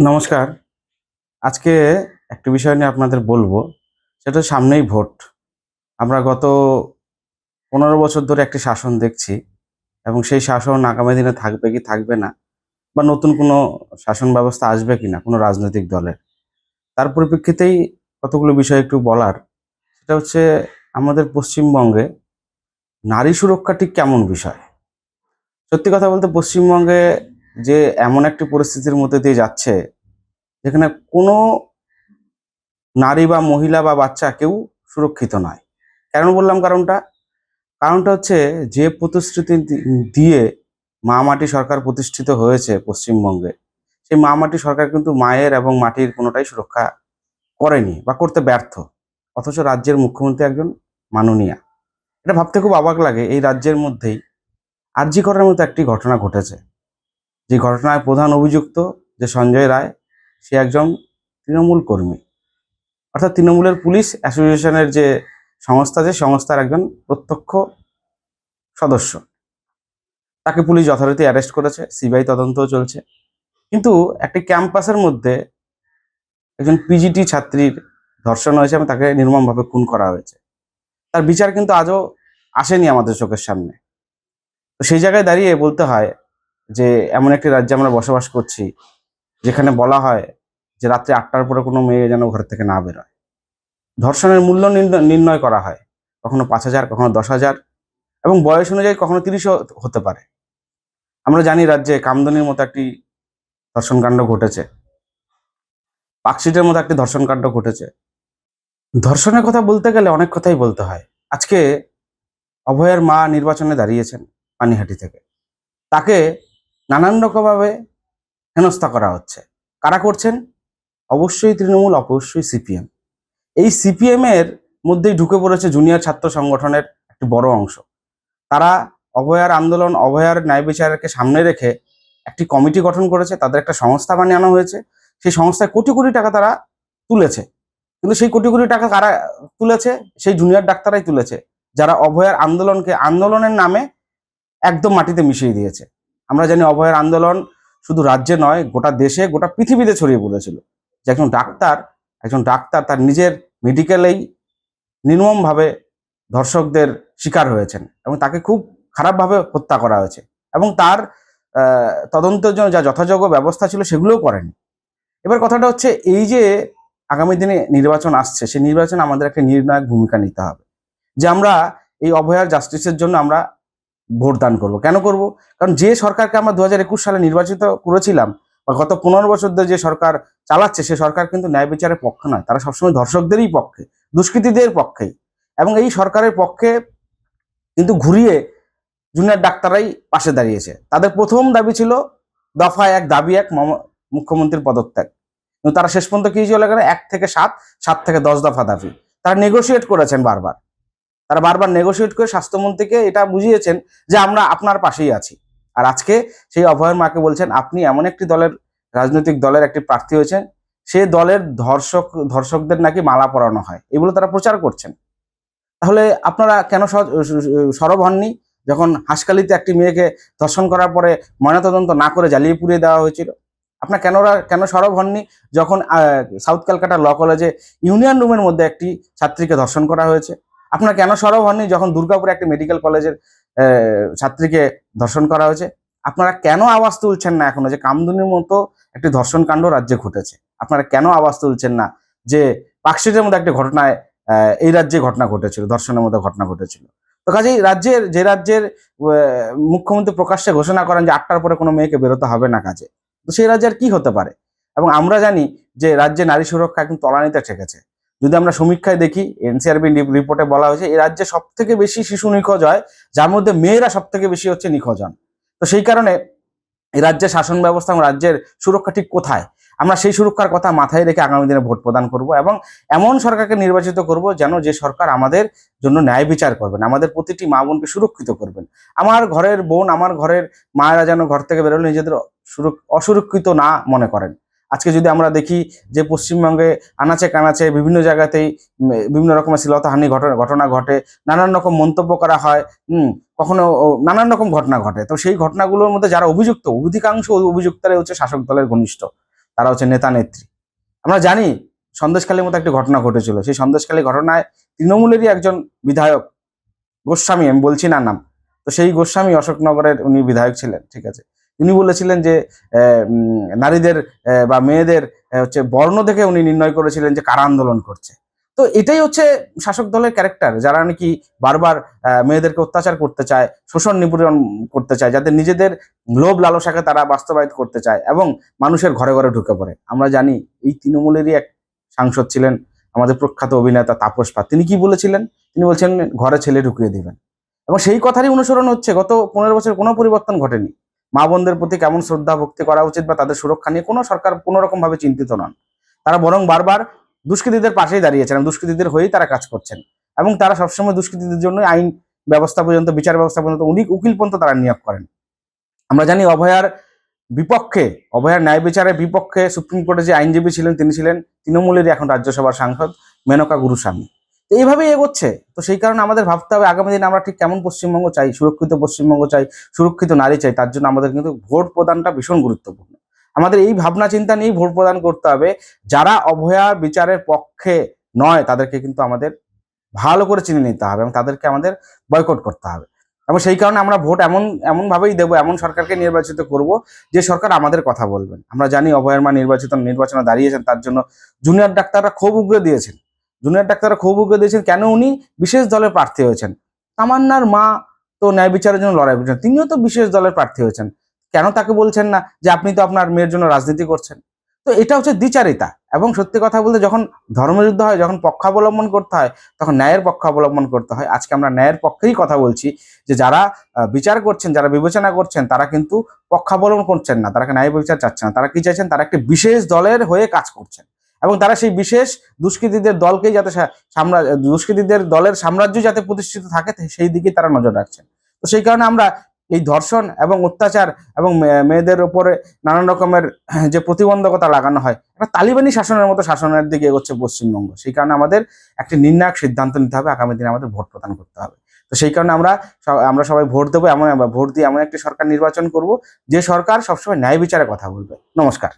নমস্কার। আজকে একটা বিষয় নিয়ে আপনাদের বলবো। সেটা সামনেই ভোট। আমরা গত ১৫ বছর ধরে একটি শাসন দেখছি এবং সেই শাসন আগামী দিনে থাকবে কি থাকবে না বা নতুন কোনো শাসন ব্যবস্থা আসবে কিনা কোনো রাজনৈতিক দলের। তার পরিপ্রেক্ষিতেই কতগুলো বিষয় একটু বলার। সেটা হচ্ছে আমাদের পশ্চিমবঙ্গে নারী সুরক্ষা ঠিক কেমন বিষয়? সত্যি কথা বলতে পশ্চিমবঙ্গে যে এমন একটি পরিস্থিতির মধ্যে দিয়ে যাচ্ছে যেখানে কোনো নারী বা মহিলা বা বাচ্চা কেউ সুরক্ষিত নয়। কেন বললাম কারণটা? কারণটা হচ্ছে যে প্রতিশ্রুতি দিয়ে মা মাটি সরকার প্রতিষ্ঠিত হয়েছে পশ্চিমবঙ্গে, সেই মা মাটি সরকার কিন্তু মায়ের এবং মাটির কোনোটাই সুরক্ষা করেনি বা করতে ব্যর্থ। অথচ রাজ্যের মুখ্যমন্ত্রী একজন মাননীয়া। এটা ভাবতে খুব অবাক লাগে এই রাজ্যের মধ্যেই আরজি করার মতো একটি ঘটনা ঘটেছে। যে ঘটনায় প্রধান অভিযুক্ত যে সঞ্জয় রায়, সে একজন তৃণমূল কর্মী। অর্থাৎ তৃণমূলের পুলিশ অ্যাসোসিয়েশনের যে সংস্থা, যে সংস্থার একজন প্রত্যক্ষ সদস্য। তাকে পুলিশ যথারীতি অ্যারেস্ট করেছে, সিবিআই তদন্তও চলছে। কিন্তু একটি ক্যাম্পাসের মধ্যে একজন পিজিটি ছাত্রীর ধর্ষণ হয়েছে এবং তাকে নির্মমভাবে খুন করা হয়েছে। তার বিচার কিন্তু আজও আসেনি আমাদের চোখের সামনে। তো সেই জায়গায় দাঁড়িয়ে বলতে হয় যে এমন একটি রাজ্যে আমরা বসবাস করছি যেখানে বলা হয় যে রাত্রি ৮টার পরে কোনো মেয়ে যেন ঘর থেকে না বেরোয়। ধর্ষণের মূল্য নির্ণয় করা হয়, কখনো ৫,০০০, কখনো ১০,০০০ এবং বয়স অনুযায়ী কখনো ৩০ও হতে পারে। আমরা জানি রাজ্যে কামদুনির মতো একটি ধর্ষণকাণ্ড ঘটেছে, পার্কশিটের মতো একটি ধর্ষণকাণ্ড ঘটেছে। ধর্ষণের কথা বলতে গেলে অনেক কথাই বলতে হয়। আজকে অভয়ার মা নির্বাচনে দাঁড়িয়েছেন পানিহাটি থেকে। তাকে নানান রকমভাবে হেনস্থা করা হচ্ছে। কারা করছেন? অবশ্যই তৃণমূল, অবশ্যই সিপিএম। এই সিপিএম এর মধ্যেই ঢুকে পড়েছে জুনিয়র ছাত্র সংগঠনের একটি বড় অংশ। তারা অভয়ার আন্দোলন, অভয়ার ন্যায় বিচারকে সামনে রেখে একটি কমিটি গঠন করেছে, তাদের একটা সংস্থা বানিয়ে আনা হয়েছে। সেই সংস্থায় কোটি কোটি টাকা তারা তুলেছে। কিন্তু সেই কোটি কোটি টাকা কারা তুলেছে? সেই জুনিয়র ডাক্তাররাই তুলেছে, যারা অভয়ার আন্দোলনকে আন্দোলনের নামে একদম মাটিতে মিশিয়ে দিয়েছে। আমরা জানি অভয়ার আন্দোলন শুধু রাজ্যে নয়, গোটা দেশে, গোটা পৃথিবীতে ছড়িয়ে পড়েছিল। যে একজন ডাক্তার তার নিজের মেডিকেলেই নির্মমভাবে ধর্ষকদের শিকার হয়েছেন এবং তাকে খুব খারাপভাবে হত্যা করা হয়েছে এবং তার তদন্তের জন্য যা যথাযোগ্য ব্যবস্থা ছিল সেগুলোও করেনি। এবার কথাটা হচ্ছে এই যে আগামী দিনে নির্বাচন আসছে, সেই নির্বাচনে আমাদের একটা নির্ণায়ক ভূমিকা নিতে হবে যে আমরা এই অভয়ার জাস্টিসের জন্য আমরা ভোট দান করবো। কেন করব? কারণ যে সরকারকে আমরা ২০২১ সালে নির্বাচিত করেছিলাম বা গত ১৫ বছর ধরে যে সরকার চালাচ্ছে, সে সরকার কিন্তু ন্যায় বিচারের পক্ষে নয়। তারা সবসময় ধর্ষকদেরই পক্ষে, দুষ্কৃতীদের পক্ষেই। এবং এই সরকারের পক্ষে কিন্তু ঘুরিয়ে জুনিয়র ডাক্তাররাই পাশে দাঁড়িয়েছে। তাদের প্রথম দাবি ছিল দফা ১, দাবি ১, মুখ্যমন্ত্রীর পদত্যাগ। কিন্তু তারা শেষ পর্যন্ত কি চলে গেল? ১ থেকে ৭, ৭ থেকে ১০ দফা দাবি। তারা নেগোশিয়েট করেছেন বারবার। তারা বারবার নেগোশিয়েট করে স্বাস্থ্যমন্ত্রীকে এটা বুঝিয়েছেন যে আমরা আপনার পাশেই আছি। আর আজকে সেই অভয়ের মাকে বলছেন আপনি এমন একটি দলের, রাজনৈতিক দলের একটি প্রার্থী হয়েছেন, সে দলের ধর্ষকদের নাকি মালা পরানো হয়, এগুলো তারা প্রচার করছেন। তাহলে আপনারা কেন সরব হননি যখন হাসখালিতে একটি মেয়েকে ধর্ষণ করার পরে ময়নাতদন্ত না করে জ্বালিয়ে পুড়িয়ে দেওয়া হয়েছিল? আপনারা কেন সরব হননি যখন সাউথ ক্যালকাটা ল কলেজে ইউনিয়ন রুমের মধ্যে একটি ছাত্রীকে ধর্ষণ করা হয়েছে? আপনারা কেন সরব হননি যখন দুর্গাপুরে একটি মেডিকেল কলেজের ছাত্রীকে ধর্ষণ করা হয়েছে? আপনারা কেন আওয়াজ তুলছেন না এখনো যে কামদুনির মতো একটি ধর্ষণ কাণ্ড রাজ্যে ঘটেছে? আপনারা কেন আওয়াজ তুলছেন না যে পার্কশিটের মধ্যে একটি ঘটনায় এই রাজ্যে ঘটনা ঘটেছিল, ধর্ষণের মধ্যে ঘটনা ঘটেছিল? তো কাজেই রাজ্যের মুখ্যমন্ত্রী প্রকাশ্যে ঘোষণা করেন যে ৮টার পরে কোনো মেয়েকে বেরোতে হবে না কাজে, তো সেই রাজ্যে আর কি হতে পারে? এবং আমরা জানি যে রাজ্যে নারী সুরক্ষা একদম তলানিতে ঠেকেছে। যদি আমরা সমীক্ষায় দেখি, এনসিআরবি রিপোর্টে বলা হয়েছে এই রাজ্যে সব থেকে বেশি শিশু নিখোঁজ হয়, যার মধ্যে মেয়েরা সব থেকে বেশি হচ্ছে নিখোঁজ হন। তো সেই কারণে এই রাজ্যের শাসন ব্যবস্থা এবং রাজ্যের সুরক্ষা ঠিক কোথায়? আমরা সেই সুরক্ষার কথা মাথায় রেখে আগামী দিনে ভোট প্রদান করব এবং এমন সরকারকে নির্বাচিত করব যেন যে সরকার আমাদের জন্য ন্যায় বিচার করবেন, আমাদের প্রতিটি মা বোনকে সুরক্ষিত করবেন। আমার ঘরের বোন, আমার ঘরের মায়েরা যেন ঘর থেকে বেরোলে নিজেদের অসুরক্ষিত না মনে করেন। আজকে যদি আমরা দেখি যে পশ্চিমবঙ্গে আনাচে কানাচে বিভিন্ন জায়গাতেই বিভিন্ন রকমের শ্লীলতাহানি ঘটনা ঘটে, নানান রকম মন্তব্য করা হয়, কখনো নানান রকম ঘটনা ঘটে। তো সেই ঘটনাগুলোর মধ্যে যারা অভিযুক্ত, অধিকাংশ অভিযুক্তরাই হচ্ছে শাসক দলের ঘনিষ্ঠ। তারা হচ্ছে নেতা নেত্রী। আমরা জানি সন্দেশখালীর মতো একটি ঘটনা ঘটেছিল। সেই সন্দেশখালী ঘটনায় তৃণমূলেরই একজন বিধায়ক, গোস্বামী, আমি বলছি না নাম, তো সেই গোস্বামী অশোকনগরের উনি বিধায়ক ছিলেন, ঠিক আছে। তিনি বলেছিলেন যে নারীদের বা মেয়েদের হচ্ছে বর্ণ দেখে উনি নির্ণয় করেছিলেন যে কারা আন্দোলন করছে। তো এটাই হচ্ছে শাসক দলের ক্যারেক্টার, যারা নাকি বারবার মেয়েদেরকে অত্যাচার করতে চায়, শোষণ নিপীড়ন করতে চায়, যাদের নিজেদের লোভ লালসাকে তারা বাস্তবায়িত করতে চায় এবং মানুষের ঘরে ঘরে ঢুকে পড়ে। আমরা জানি এই তৃণমূলেরই এক সাংসদ ছিলেন আমাদের প্রখ্যাত অভিনেতা তাপস পাল। তিনি কি বলেছিলেন? তিনি বলছেন ঘরে ছেলে ঢুকিয়ে দিবেন, এবং সেই কথারই অনুসরণ হচ্ছে। গত 15 বছর কোনো পরিবর্তন ঘটেনি। মা বোনদের প্রতি কেমন শ্রদ্ধা ভক্তি করা উচিত বা তাদের সুরক্ষা নিয়ে কোনো সরকার কোনো রকম ভাবে চিন্তিত নন। তারা বরং বারবার দুষ্কৃতীদের পাশেই দাঁড়িয়েছেন এবং দুষ্কৃতীদের হয়েই তারা কাজ করছেন, এবং তারা সবসময় দুষ্কৃতীদের জন্য আইন ব্যবস্থা পর্যন্ত, বিচার ব্যবস্থা পর্যন্ত উকিল পর্যন্ত তারা নিয়োগ করেন। আমরা জানি অভয়ার বিপক্ষে, অভয়ার ন্যায় বিচারের বিপক্ষে সুপ্রিম কোর্টে যে আইনজীবী ছিলেন তিনি ছিলেন তৃণমূলেরই এখন রাজ্যসভার সাংসদ মেনকা গুরুস্বামী। তো এইভাবেই এগোচ্ছে। তো সেই কারণে আমাদের ভাবতে হবে আগামী দিনে আমরা ঠিক কেমন পশ্চিমবঙ্গ চাই, সুরক্ষিত পশ্চিমবঙ্গ চাই, সুরক্ষিত নারী চাই। তার জন্য আমাদের কিন্তু ভোট প্রদানটা ভীষণ গুরুত্বপূর্ণ। আমাদের এই ভাবনা চিন্তা নিয়েই ভোট প্রদান করতে হবে। যারা অভয়া বিচারের পক্ষে নয় তাদেরকে কিন্তু আমাদের ভালো করে চিনে নিতে হবে এবং তাদেরকে আমাদের বয়কট করতে হবে। এবং সেই কারণে আমরা ভোট এমন ভাবেই দেবো, এমন সরকারকে নির্বাচিত করব যে সরকার আমাদের কথা বলবেন। আমরা জানি অভয়ের মা নির্বাচনে দাঁড়িয়েছেন, তার জন্য জুনিয়র ডাক্তাররা ক্ষোভ উগরে দিয়েছেন। কেন উনি বিশেষ দলের প্রার্থী হয়েছেন? তামান্নার মা তো ন্যায় বিচারের জন্য লড়াই করছেন, তিনিও তো বিশেষ দলের প্রার্থী হয়েছেন। কেন তাকে বলছেন না যে আপনি তো আপনার মেয়ের জন্য রাজনীতি করছেন? তো এটা হচ্ছে দ্বিচারিতা। এবং সত্যি কথা বলতে যখন ধর্মযুদ্ধ হয়, যখন পক্ষাবলম্বন করতে হয়, তখন ন্যায়ের পক্ষ অবলম্বন করতে হয়। আজকে আমরা ন্যায়ের পক্ষেই কথা বলছি, যে যারা বিচার করছেন, যারা বিবেচনা করছেন, তারা কিন্তু পক্ষাবলম্বন করছেন না, তারা ন্যায় বিচার চাচ্ছেন না। তারা কি চাইছেন? তারা একটি বিশেষ দলের হয়ে কাজ করছেন, এবং তারা সেই বিশেষ দুষ্কৃতীদের দলকেই যাতে দুষ্কৃতীদের দলের সাম্রাজ্য যাতে প্রতিষ্ঠিত থাকে সেই দিকে তারা নজর রাখছেন। তো সেই কারণে আমরা এই ধর্ষণ এবং অত্যাচার এবং মেয়েদের উপরে নানান রকমের যে প্রতিবন্ধকতা লাগানো হয়, একটা তালিবানি শাসনের মতো শাসনের দিকে এগোচ্ছে পশ্চিমবঙ্গ। সেই কারণে আমাদের একটি নির্ণায়ক সিদ্ধান্ত নিতে হবে, আগামী দিনে আমাদের ভোট প্রদান করতে হবে। তো সেই কারণে আমরা সবাই ভোট দেবো, ভোট দিয়ে এমন একটি সরকার নির্বাচন করব যে সরকার সবসময় ন্যায় বিচারের কথা বলবে। নমস্কার।